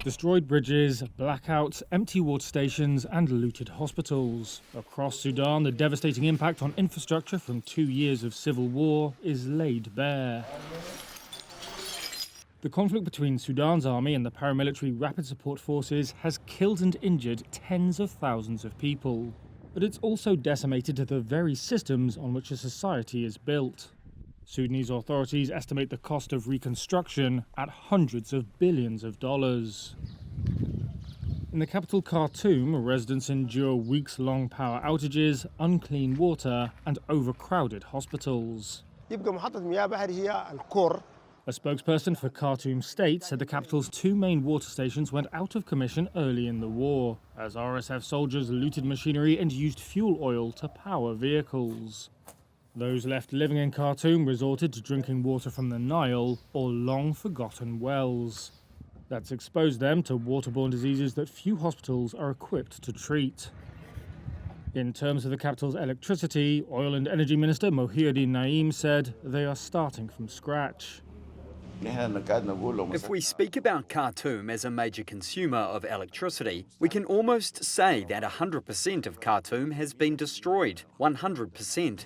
Destroyed bridges, blackouts, empty water stations and looted hospitals. Across Sudan, the devastating impact on infrastructure from 2 years of civil war is laid bare. The conflict between Sudan's army and the paramilitary Rapid Support Forces has killed and injured tens of thousands of people. But it's also decimated the very systems on which a society is built. Sudanese authorities estimate the cost of reconstruction at hundreds of billions of dollars. In the capital Khartoum, residents endure weeks-long power outages, unclean water, and overcrowded hospitals. A spokesperson for Khartoum State said the capital's 2 main water stations went out of commission early in the war, as RSF soldiers looted machinery and used fuel oil to power vehicles. Those left living in Khartoum resorted to drinking water from the Nile or long-forgotten wells. That's exposed them to waterborne diseases that few hospitals are equipped to treat. In terms of the capital's electricity, Oil and Energy Minister Mohieddin Naim said they are starting from scratch. If we speak about Khartoum as a major consumer of electricity, we can almost say that 100% of Khartoum has been destroyed. 100%.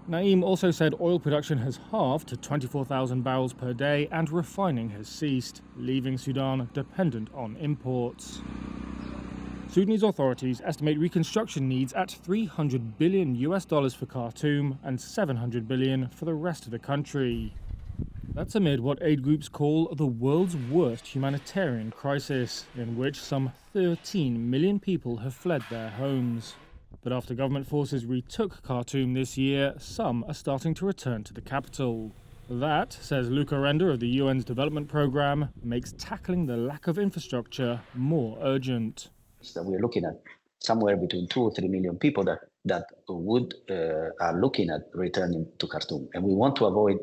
Naim also said oil production has halved to 24,000 barrels per day and refining has ceased, leaving Sudan dependent on imports. Sudanese authorities estimate reconstruction needs at $300 billion for Khartoum and $700 billion for the rest of the country. That's amid what aid groups call the world's worst humanitarian crisis, in which some 13 million people have fled their homes. But after government forces retook Khartoum this year, some are starting to return to the capital. That, says Luca Render of the UN's development programme, makes tackling the lack of infrastructure more urgent. So we're looking at somewhere between 2 or 3 million people that are looking at returning to Khartoum. And we want to avoid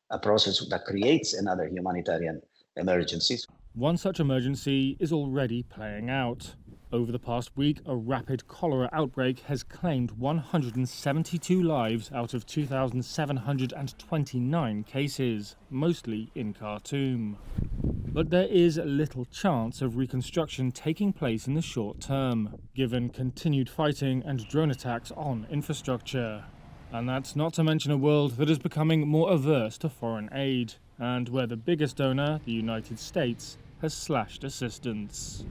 a process that creates another humanitarian emergency. One such emergency is already playing out. Over the past week, a rapid cholera outbreak has claimed 172 lives out of 2,729 cases, mostly in Khartoum. But there is little chance of reconstruction taking place in the short term, given continued fighting and drone attacks on infrastructure. And that's not to mention a world that is becoming more averse to foreign aid, and where the biggest donor, the United States, has slashed assistance.